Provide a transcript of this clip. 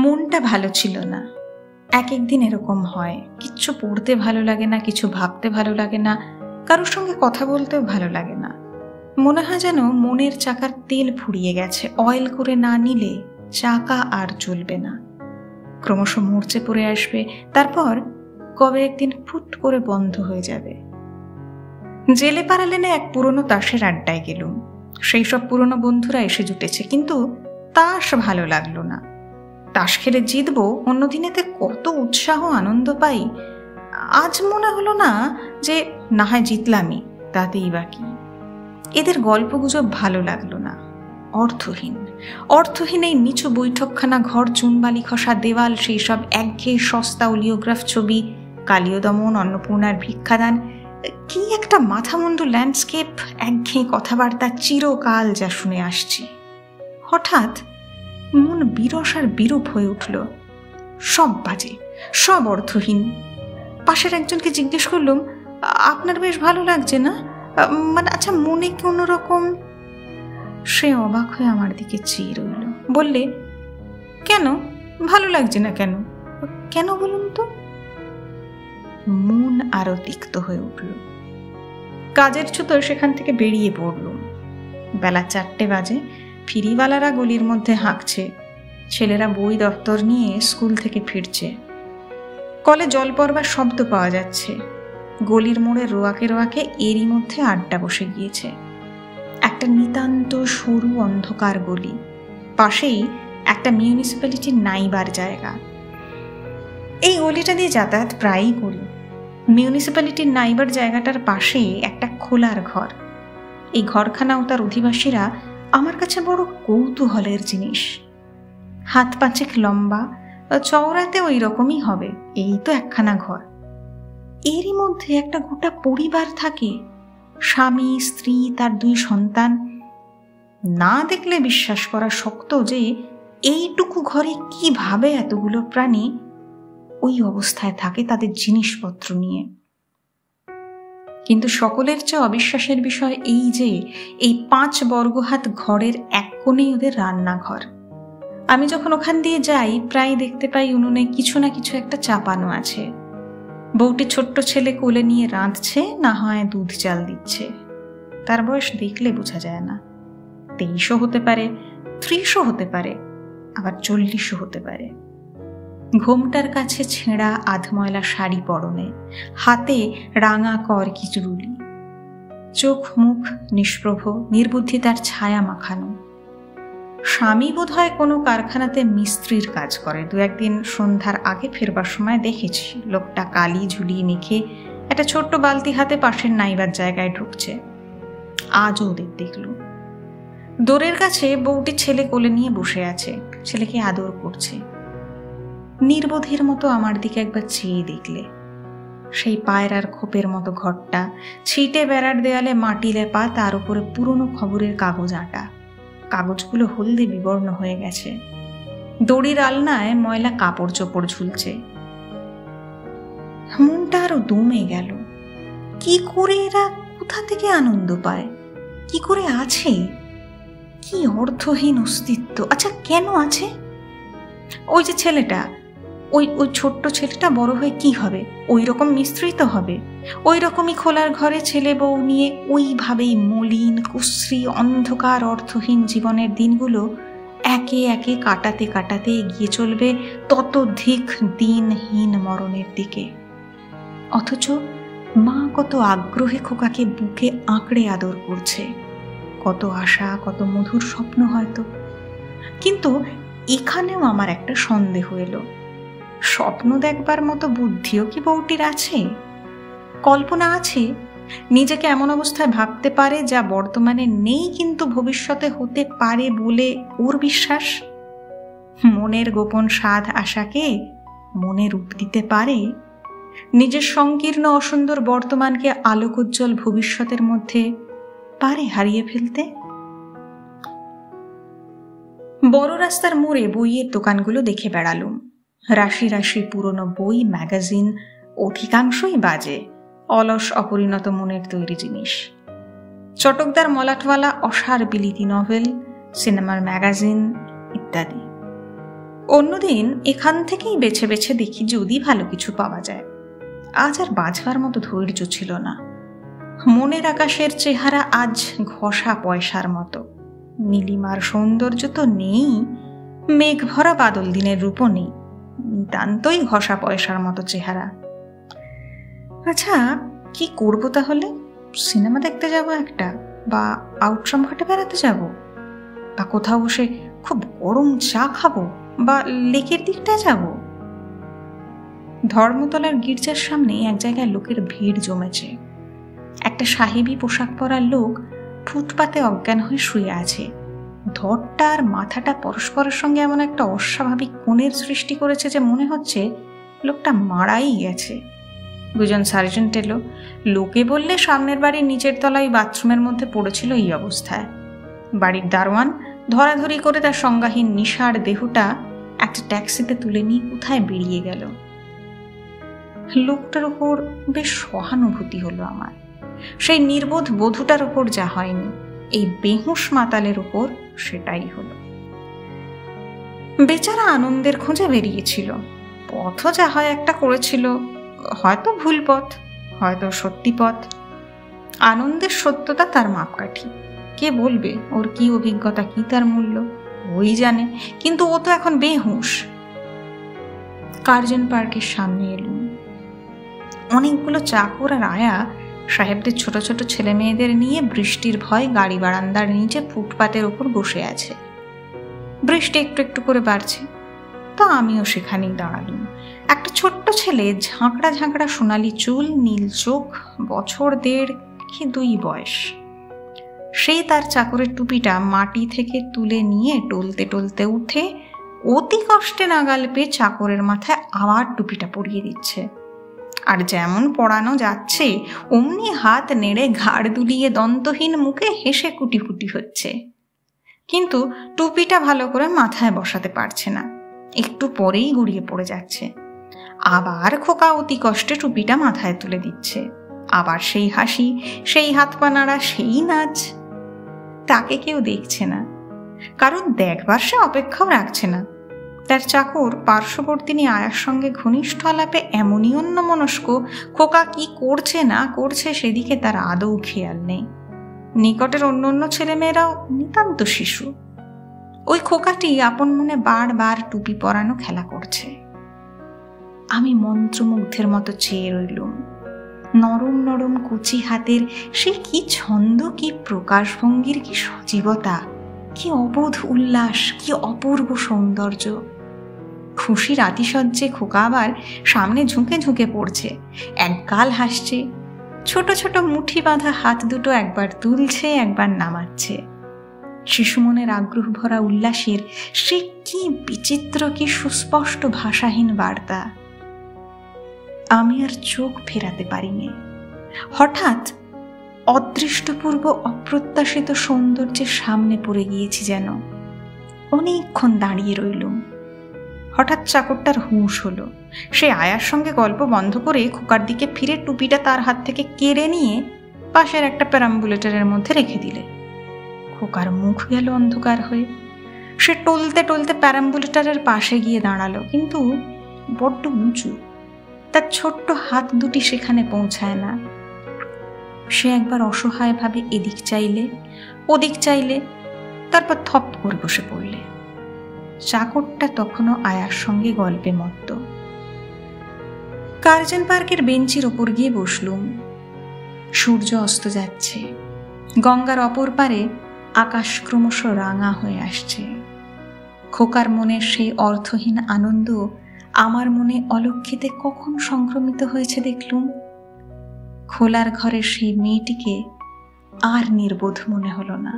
মনটা ভালো ছিল না। এক একদিন এরকম হয়, কিচ্ছু পড়তে ভালো লাগে না, কিছু ভাবতে ভালো লাগে না, কারোর সঙ্গে কথা বলতেও ভালো লাগে না। মনে হয় যেন মনের চাকার তেল ফুরিয়ে গেছে, অয়েল করে না নিলে চাকা আর চলবে না। ক্রমশ মরচে পড়ে আসবে, তারপর কবে একদিন ফুট করে বন্ধ হয়ে যাবে। জেলে পাড়ালেনে এক পুরনো তাসের আড্ডায় গেলুম। সেই সব পুরনো বন্ধুরা এসে জুটেছে, কিন্তু তাস ভালো লাগলো না। তাস খেলে জিতবো, অন্য দিনেতে কত উৎসাহ আনন্দ পাই। আজ মনে হলো না যে না হয় জিতলামই, তাতেই বাকি। এদের গল্পগুজব ভালো লাগলো না। অর্থহীন এই নিচু বৈঠকখানা, ঘর, চুনবালি খসা দেওয়াল, সেই সব একঘেয়ে সস্তা ওলিওগ্রাফ ছবি, কালীয় দমন, অন্নপূর্ণার ভিক্ষাদান, কি একটা মাথামুন্ডু ল্যান্ডস্কেপ, একঘেয়ে কথাবার্তা, চিরকাল যা শুনে আসছি। হঠাৎ মন বিরস আর বিরূপ হয়ে উঠল। সব বাজে, সব অর্থহীন। পাশের একজনকে জিজ্ঞেস করলুম, আপনার বেশ ভালো লাগছে না? মানে আচ্ছা, মনে কোনো রকম? সে অবাক হয়ে আমার দিকে চেয়ে রইল। বললে, কেন ভালো লাগছে না? কেন কেন বলুন তো? মন আরো তিক্ত হয়ে উঠল। কাজের ছুতোয় সেখান থেকে বেরিয়ে পড়লুম। বেলা 4টে বাজে। ফিরিওয়ালারা গলির মধ্যে হাঁকছে, ছেলেরা বই দপ্তর নিয়ে স্কুল থেকে ফিরছে। কলে জল পড়বার শব্দ পাওয়া যাচ্ছে। গলির মোড়ে রোয়াকে রোয়াকে এরই মধ্যে আড্ডা বসে গিয়েছে। একটা নিতান্ত সরু অন্ধকার গলি, পাশেই একটা মিউনিসিপ্যালিটির নাইবার জায়গা। এই গলিটা দিয়ে যাতায়াত প্রায়ই করি। মিউনিসিপ্যালিটির নাইবার জায়গাটার পাশে একটা খোলার ঘর। এই ঘরখানা ও তার অধিবাসীরা আমার কাছে বড় কৌতূহলের জিনিস। হাত পাঁচেক লম্বা, চওড়াতে ওই রকমই হবে, এই তো একখানা ঘর। এরই মধ্যে একটা গোটা পরিবার থাকে, স্বামী, স্ত্রী, তার 2 সন্তান। না দেখলে বিশ্বাস করা শক্ত যে এইটুকু ঘরে কিভাবে এতগুলো প্রাণী ওই অবস্থায় থাকে তাদের জিনিসপত্র নিয়ে। কিন্তু সকলের চেয়ে অবিশ্বাসের বিষয় এই যে এই 5 বর্গহাত ঘরের এক কোণেই ওদের রান্নাঘর। আমি যখন ওখান দিয়ে যাই, প্রায় দেখতে পাই উনুনে কিছু না কিছু একটা চাপানো আছে। বউটি ছোট্ট ছেলে কোলে নিয়ে রাঁধছে, না হয় দুধ চাল দিচ্ছে। তার বয়স দেখলে বোঝা যায় না। 23ও হতে পারে, 30ও হতে পারে, আবার 40ও হতে পারে। ঘোমটার কাছে ছেঁড়া আধময়লা শাড়ি পরনে, হাতে রাঙা কর কিচুরুলি, চোখ মুখ নিষ্প্রভ, নির্বুদ্ধিতার ছায়া মাখানো। স্বামী বোধ হয় কোনো কারখানাতে মিস্ত্রির কাজ করে। 2-1 দিন সন্ধ্যার আগে ফেরবার সময় দেখেছি লোকটা কালি ঝুলিয়ে মেখে একটা ছোট্ট বালতি হাতে পাশের নাইবার জায়গায় ঢুকছে। আজও ওদের দেখল। দোরের কাছে বউটি ছেলে কোলে নিয়ে বসে আছে, ছেলেকে আদর করছে। নির্বোধের মতো আমার দিকে একবার চেয়ে দেখলে। সেই পায়রার খোপের মতো ঘরটা, ছিটে বেড়ার দেয়ালে মাটি লেপা, তার উপরে পুরনো খবরের কাগজ আঁটা। কাগজগুলো হলদে বিবর্ণ হয়ে গেছে। দড়ির আলনায় ময়লা কাপড় চোপড় ঝুলছে। মনটা আরো দমে গেল। কি করে এরা কোথা থেকে আনন্দ পায়? কি করে আছে? কি অর্থহীন অস্তিত্ব! আচ্ছা, কেন আছে? ওই যে ছেলেটা, ওই ছোট্ট ছেলেটা বড় হয়ে কি হবে? ওই রকম মিস্ত্রি তো হবে। ওই রকমই খোলার ঘরে ছেলে বউ নিয়ে ওইভাবেই মলিন, কুশ্রী, অন্ধকার, অর্থহীন জীবনের দিনগুলো একে একে কাটাতে কাটাতে এগিয়ে চলবে ততোধিক দিনহীন মরণের দিকে। অথচ মা কত আগ্রহে খোকাকে বুকে আঁকড়ে আদর করছে। কত আশা, কত মধুর স্বপ্ন হয়তো। কিন্তু এখানেও আমার একটা সন্দেহ এলো। স্বপ্ন দেখবার মতো বুদ্ধিও কি বউটির আছে? কল্পনা আছে? নিজেকে এমন অবস্থায় ভাবতে পারে যা বর্তমানে নেই, কিন্তু ভবিষ্যতে হতে পারে বলে ওর বিশ্বাস? মনের গোপন স্বাদ আশাকে মনে রূপ দিতে পারে? নিজের সংকীর্ণ অসুন্দর বর্তমানকে আলোকোজ্জ্বল ভবিষ্যতের মধ্যে পারে হারিয়ে ফেলতে? বড় রাস্তার মোড়ে বইয়ের দোকানগুলো দেখে বেড়ালুম। রাশি রাশি পুরনো বই, ম্যাগাজিন, অধিকাংশই বাজে, অলস অপরিণত মনের তৈরি জিনিস। চটকদার মলাটওয়ালা অসার বিলিতি নভেল, সিনেমার ম্যাগাজিন ইত্যাদি। অন্যদিন এখান থেকেই বেছে বেছে দেখি যদি ভালো কিছু পাওয়া যায়। আজ আর বাঁচবার মতো ধৈর্য ছিল না। মনের আকাশের চেহারা আজ ঘষা পয়সার মতো। নীলিমার সৌন্দর্য তো নেই, মেঘ ভরা বাদল দিনের রূপও নেই, নিতান্তই ঘষা পয়সার মতো চেহারা। আচ্ছা, কি করবো তাহলে? সিনেমা দেখতে যাব একটা, বা আউটরাম ঘাটে বেড়াতে যাব, বা কোথাও বসে খুব গরম চা খাবো, বা লেকের দিকটায় যাব। ধর্মতলার গির্জার সামনে এক জায়গায় লোকের ভিড় জমেছে। একটা সাহেবী পোশাক পরা লোক ফুটপাতে অজ্ঞান হয়ে শুয়ে আছে। ধরটা আর মাথাটা পরস্পরের সঙ্গে এমন একটা অস্বাভাবিক কোণের সৃষ্টি করেছে যে মনে হচ্ছে লোকটা মারাই গেছে। দুজন সার্জেন্ট এলো। লোকে বললে সামনের বাড়ির নিচের তলায় বাথরুমের মধ্যে পড়েছিল এই অবস্থায়। বাড়ির দারোয়ান ধরাধরি করে তার সংজ্ঞাহীন নিশার দেহটা একটা ট্যাক্সিতে তুলে নিয়ে কোথায় বেরিয়ে গেল। লোকটার ওপর বেশ সহানুভূতি হলো আমার। সেই নির্বোধ বধূটার ওপর যা হয়নি, এই বেহুশ মাতালের ওপর সেটাই হলো। বেচারা আনন্দের খোঁজে বেরিয়েছিল। পথও যা হয় একটা করেছিল, হয়তো ভুল পথ, হয়তো সত্যি পথ। আনন্দের সত্যতা তার মাপকাঠি। কে বলবে ওর কি অভিজ্ঞতা, কি তার মূল্য? ওই জানে। কিন্তু ও তো এখন বেহুশ। কার্জন পার্কের সামনে এলুম। অনেকগুলো চাকর আর আয়া সাহেবদের ছোট ছোট ছেলে মেয়েদের নিয়ে বৃষ্টির ভয় গাড়ি বারান্দার নিচে ফুটপাতের ওপর বসে আছে। বৃষ্টি একটু একটু করে বাড়ছে, তো আমিও সেখানেই দাঁড়ালুম। একটা ছোট্ট ছেলে, ঝাঁকড়া ঝাঁকড়া সোনালি চুল, নীল চোখ, বছর 1.5 কি 2 বয়স। সেই তার চাকরের টুপিটা মাটি থেকে তুলে নিয়ে টলতে টলতে উঠে অতি কষ্টে নাগাল পেয়ে চাকরের মাথায় আবার টুপিটা পরিয়ে দিচ্ছে। আর যেমন পড়ানো যাচ্ছে অমনি হাত নেড়ে ঘাড় দুলিয়ে দন্তহীন মুখে হেসে কুটি কুটি হচ্ছে। কিন্তু টুপিটা ভালো করে মাথায় বসাতে পারছে না, একটু পরেই গুড়িয়ে পড়ে যাচ্ছে। আবার খোকা অতি কষ্টে টুপিটা মাথায় তুলে দিচ্ছে। আবার সেই হাসি, সেই হাত পা নাড়া, সেই নাচ। তাকে কেউ দেখছে না, কারণ দেখবার সে অপেক্ষাও রাখছে না। তার চাকর পার্শ্ববর্তিনী আয়ার সঙ্গে ঘনিষ্ঠ আলাপে এমনই অন্যমনস্ক, খোকা কি করছে না করছে সেদিকে তার আদৌ খেয়াল নেই। নিকটের অন্য অন্য ছেলেমেয়েরাও নিতান্ত শিশু। ওই খোকাটি আপন মনে বারবার টুপি পরানো খেলা করছে। আমি মন্ত্রমুগ্ধের মতো চেয়ে রইলুম। নরম নরম কুচি হাতের সে কি ছন্দ, কি প্রকাশভঙ্গির, কি সজীবতা, কি অবোধ উল্লাস, কি অপূর্ব সৌন্দর্য। খুশির আতিশয্যে খোকা আবার সামনে ঝুঁকে ঝুঁকে পড়ছে, একগাল হাসছে। ছোট ছোট মুঠি বাঁধা হাত দুটো একবার তুলছে, একবার নামাচ্ছে। শিশু মনের আগ্রহ ভরা উল্লাসের সে কি বিচিত্র, কি সুস্পষ্ট ভাষাহীন বার্তা। আমি আর চোখ ফেরাতে পারিনি। হঠাৎ অদৃষ্টপূর্ব অপ্রত্যাশিত সৌন্দর্যের সামনে পড়ে গিয়েছি যেন। অনেকক্ষণ দাঁড়িয়ে রইলুম। হঠাৎ চাকরটার হুঁশ হলো। সে আয়ার সঙ্গে গল্প বন্ধ করে খোকার দিকে ফিরে টুপিটা তার হাত থেকে কেড়ে নিয়ে পাশের একটা প্যারাম্বুলেটরের মধ্যে রেখে দিলে। খোকার মুখ গেল অন্ধকার হয়ে। সে টলতে টলতে প্যারাম্বুলেটরের পাশে গিয়ে দাঁড়ালো, কিন্তু বড্ড উঁচু, তার ছোট্ট হাত দুটি সেখানে পৌঁছায় না। সে একবার অসহায়ভাবে এদিক চাইলে, ওদিক চাইলে, তারপর থপ করে বসে পড়লে। চাকরটা তখনও আয়ার সঙ্গে গল্পে মত্ত। কার্জন পার্কের বেঞ্চির ওপর গিয়ে বসলুম। সূর্য অস্ত যাচ্ছে। গঙ্গার অপর পারে আকাশ ক্রমশ রাঙা হয়ে আসছে। খোকার মনের সেই অর্থহীন আনন্দ আমার মনে অলক্ষিতে কখন সংক্রমিত হয়েছে দেখলুম। খোলার ঘরের সেই মেয়েটিকে আর নির্বোধ মনে হলো না।